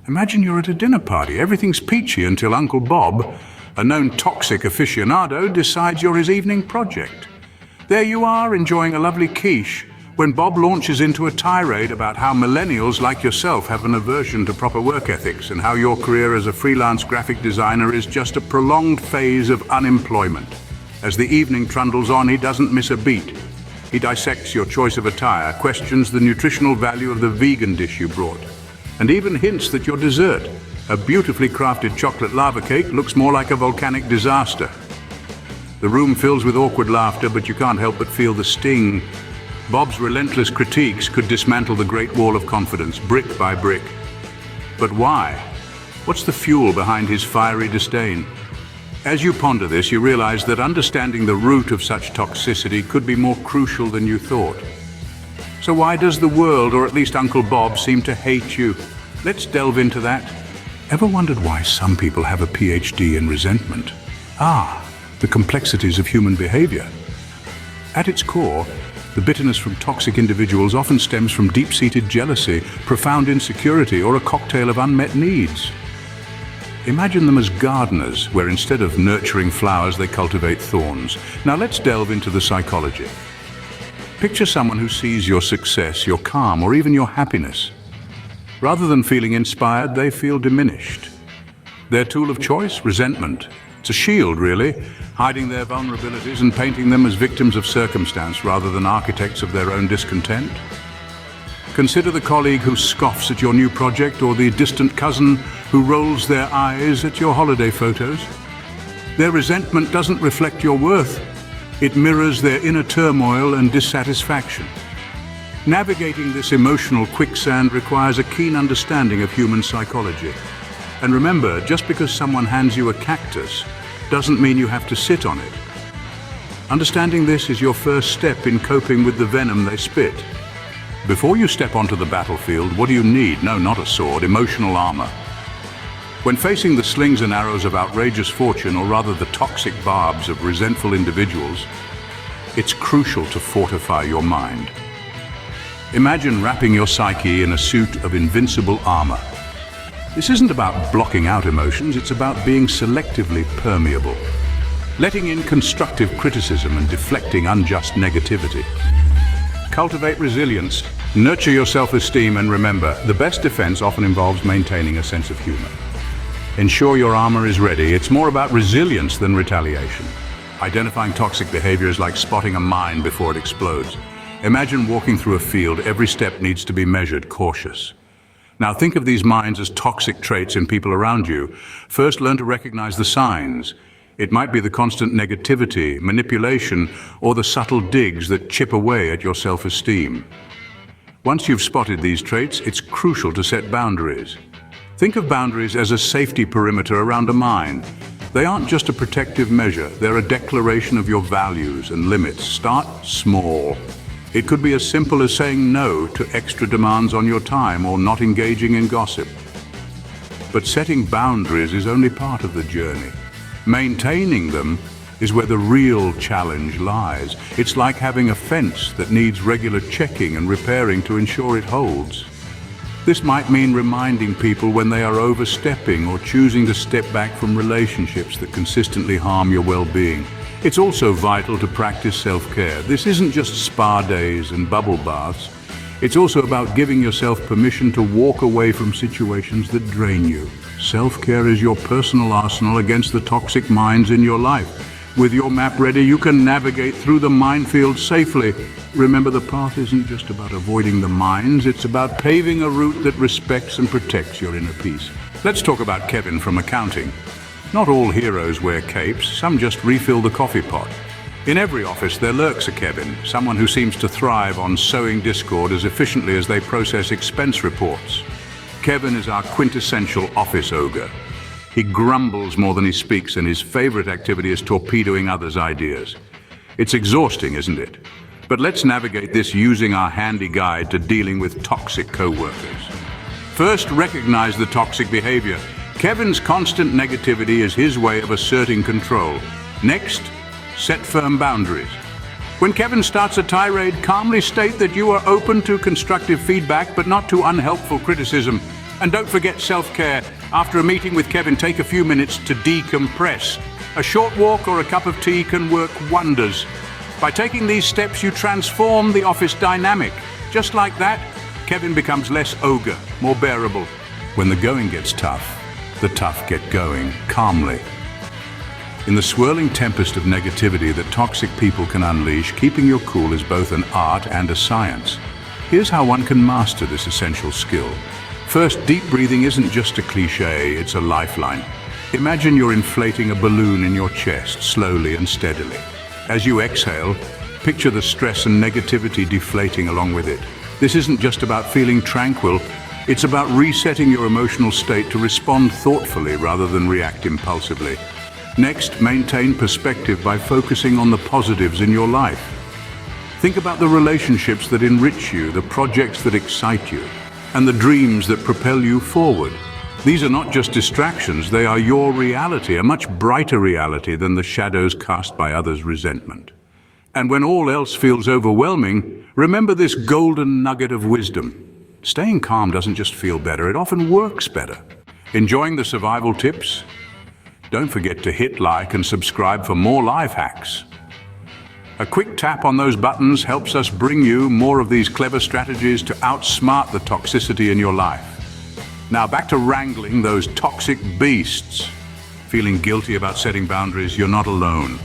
Imagine you're at a dinner party. Everything's peachy until Uncle Bob, a known toxic aficionado, decides you're his evening project. There you are, enjoying a lovely quiche, when Bob launches into a tirade about how millennials like yourself have an aversion to proper work ethics and how your career as a freelance graphic designer is just a prolonged phase of unemployment. As the evening trundles on, he doesn't miss a beat. He dissects your choice of attire, questions the nutritional value of the vegan dish you brought, and even hints that your dessert, a beautifully crafted chocolate lava cake, looks more like a volcanic disaster. The room fills with awkward laughter, but you can't help but feel the sting. Bob's relentless critiques could dismantle the Great Wall of confidence, brick by brick. But why? What's the fuel behind his fiery disdain? As you ponder this, you realize that understanding the root of such toxicity could be more crucial than you thought. So why does the world, or at least Uncle Bob, seem to hate you? Let's delve into that. Ever wondered why some people have a PhD in resentment? The complexities of human behavior. At its core, the bitterness from toxic individuals often stems from deep-seated jealousy, profound insecurity, or a cocktail of unmet needs. Imagine them as gardeners, where instead of nurturing flowers, they cultivate thorns. Now let's delve into the psychology. Picture someone who sees your success, your calm, or even your happiness. Rather than feeling inspired, they feel diminished. Their tool of choice? Resentment. It's a shield, really, hiding their vulnerabilities and painting them as victims of circumstance rather than architects of their own discontent. Consider the colleague who scoffs at your new project, or the distant cousin who rolls their eyes at your holiday photos. Their resentment doesn't reflect your worth. It mirrors their inner turmoil and dissatisfaction. Navigating this emotional quicksand requires a keen understanding of human psychology. And remember, just because someone hands you a cactus doesn't mean you have to sit on it. Understanding this is your first step in coping with the venom they spit. Before you step onto the battlefield, what do you need? No, not a sword, emotional armor. When facing the slings and arrows of outrageous fortune, or rather the toxic barbs of resentful individuals, it's crucial to fortify your mind. Imagine wrapping your psyche in a suit of invincible armor. This isn't about blocking out emotions, it's about being selectively permeable, letting in constructive criticism and deflecting unjust negativity. Cultivate resilience, nurture your self-esteem, and remember, the best defense often involves maintaining a sense of humor. Ensure your armor is ready. It's more about resilience than retaliation. Identifying toxic behavior is like spotting a mine before it explodes. Imagine walking through a field. Every step needs to be measured, cautious. Now think of these mines as toxic traits in people around you. First, learn to recognize the signs. It might be the constant negativity, manipulation, or the subtle digs that chip away at your self-esteem. Once you've spotted these traits, it's crucial to set boundaries. Think of boundaries as a safety perimeter around a mine. They aren't just a protective measure, they're a declaration of your values and limits. Start small. It could be as simple as saying no to extra demands on your time or not engaging in gossip. But setting boundaries is only part of the journey. Maintaining them is where the real challenge lies. It's like having a fence that needs regular checking and repairing to ensure it holds. This might mean reminding people when they are overstepping or choosing to step back from relationships that consistently harm your well-being. It's also vital to practice self-care. This isn't just spa days and bubble baths. It's also about giving yourself permission to walk away from situations that drain you. Self-care is your personal arsenal against the toxic mines in your life. With your map ready, you can navigate through the minefield safely. Remember, the path isn't just about avoiding the mines, it's about paving a route that respects and protects your inner peace. Let's talk about Kevin from accounting. Not all heroes wear capes, some just refill the coffee pot. In every office there lurks a Kevin, someone who seems to thrive on sowing discord as efficiently as they process expense reports. Kevin is our quintessential office ogre. He grumbles more than he speaks, and his favorite activity is torpedoing others' ideas. It's exhausting, isn't it? But let's navigate this using our handy guide to dealing with toxic co-workers. First, recognize the toxic behavior. Kevin's constant negativity is his way of asserting control. Next, set firm boundaries. When Kevin starts a tirade, calmly state that you are open to constructive feedback but not to unhelpful criticism. And don't forget self-care. After a meeting with Kevin, take a few minutes to decompress. A short walk or a cup of tea can work wonders. By taking these steps, you transform the office dynamic. Just like that, Kevin becomes less ogre, more bearable. When the going gets tough, the tough get going calmly. In the swirling tempest of negativity that toxic people can unleash, keeping your cool is both an art and a science. Here's how one can master this essential skill. First, deep breathing isn't just a cliche, it's a lifeline. Imagine you're inflating a balloon in your chest, slowly and steadily. As you exhale, picture the stress and negativity deflating along with it. This isn't just about feeling tranquil, it's about resetting your emotional state to respond thoughtfully rather than react impulsively. Next, maintain perspective by focusing on the positives in your life. Think about the relationships that enrich you, the projects that excite you, and the dreams that propel you forward. These are not just distractions, they are your reality, a much brighter reality than the shadows cast by others' resentment. And when all else feels overwhelming, remember this golden nugget of wisdom. Staying calm doesn't just feel better, it often works better. Enjoying the survival tips? Don't forget to hit like and subscribe for more life hacks. A quick tap on those buttons helps us bring you more of these clever strategies to outsmart the toxicity in your life. Now back to wrangling those toxic beasts. Feeling guilty about setting boundaries, you're not alone.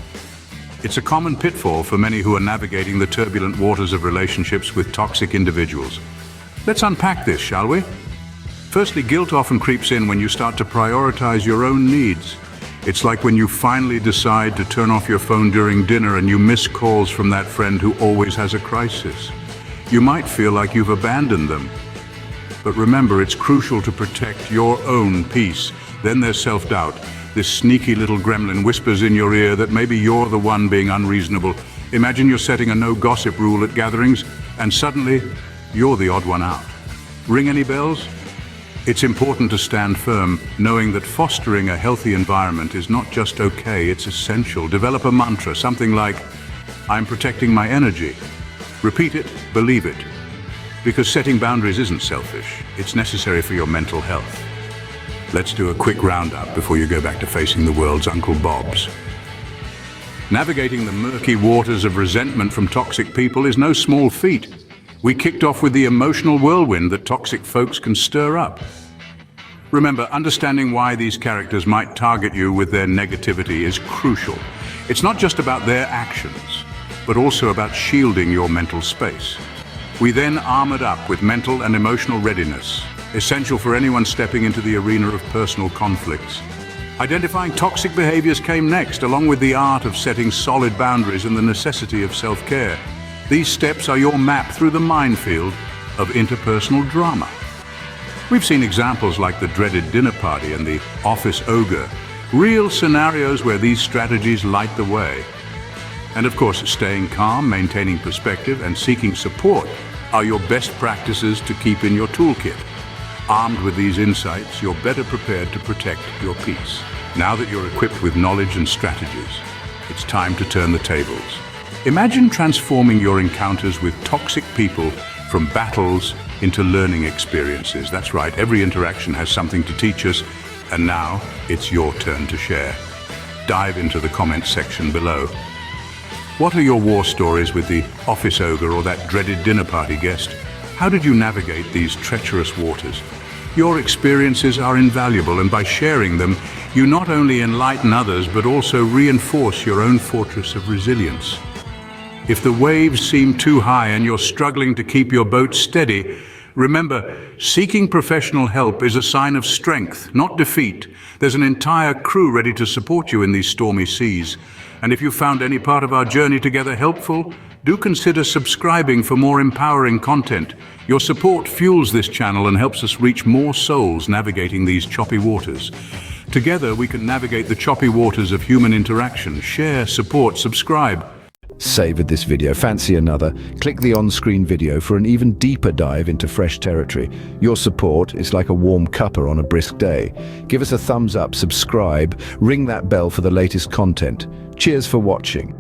It's a common pitfall for many who are navigating the turbulent waters of relationships with toxic individuals. Let's unpack this, shall we? Firstly, guilt often creeps in when you start to prioritize your own needs. It's like when you finally decide to turn off your phone during dinner and you miss calls from that friend who always has a crisis. You might feel like you've abandoned them. But remember, it's crucial to protect your own peace. Then there's self-doubt. This sneaky little gremlin whispers in your ear that maybe you're the one being unreasonable. Imagine you're setting a no-gossip rule at gatherings, and suddenly, you're the odd one out. Ring any bells? It's important to stand firm, knowing that fostering a healthy environment is not just okay, it's essential. Develop a mantra, something like, I'm protecting my energy. Repeat it, believe it. Because setting boundaries isn't selfish, it's necessary for your mental health. Let's do a quick roundup before you go back to facing the world's Uncle Bobs. Navigating the murky waters of resentment from toxic people is no small feat. We kicked off with the emotional whirlwind that toxic folks can stir up. Remember, understanding why these characters might target you with their negativity is crucial. It's not just about their actions, but also about shielding your mental space. We then armored up with mental and emotional readiness, essential for anyone stepping into the arena of personal conflicts. Identifying toxic behaviors came next, along with the art of setting solid boundaries and the necessity of self-care. These steps are your map through the minefield of interpersonal drama. We've seen examples like the dreaded dinner party and the office ogre, real scenarios where these strategies light the way. And of course, staying calm, maintaining perspective, and seeking support are your best practices to keep in your toolkit. Armed with these insights, you're better prepared to protect your peace. Now that you're equipped with knowledge and strategies, it's time to turn the tables. Imagine transforming your encounters with toxic people from battles into learning experiences. That's right, every interaction has something to teach us, and now it's your turn to share. Dive into the comments section below. What are your war stories with the office ogre or that dreaded dinner party guest? How did you navigate these treacherous waters? Your experiences are invaluable, and by sharing them, you not only enlighten others, but also reinforce your own fortress of resilience. If the waves seem too high and you're struggling to keep your boat steady, remember, seeking professional help is a sign of strength, not defeat. There's an entire crew ready to support you in these stormy seas. And if you found any part of our journey together helpful, do consider subscribing for more empowering content. Your support fuels this channel and helps us reach more souls navigating these choppy waters. Together, we can navigate the choppy waters of human interaction. Share, support, subscribe. Savored this video, fancy another? Click the on-screen video for an even deeper dive into fresh territory. Your support is like a warm cuppa on a brisk day. Give us a thumbs up, subscribe, ring that bell for the latest content. Cheers for watching.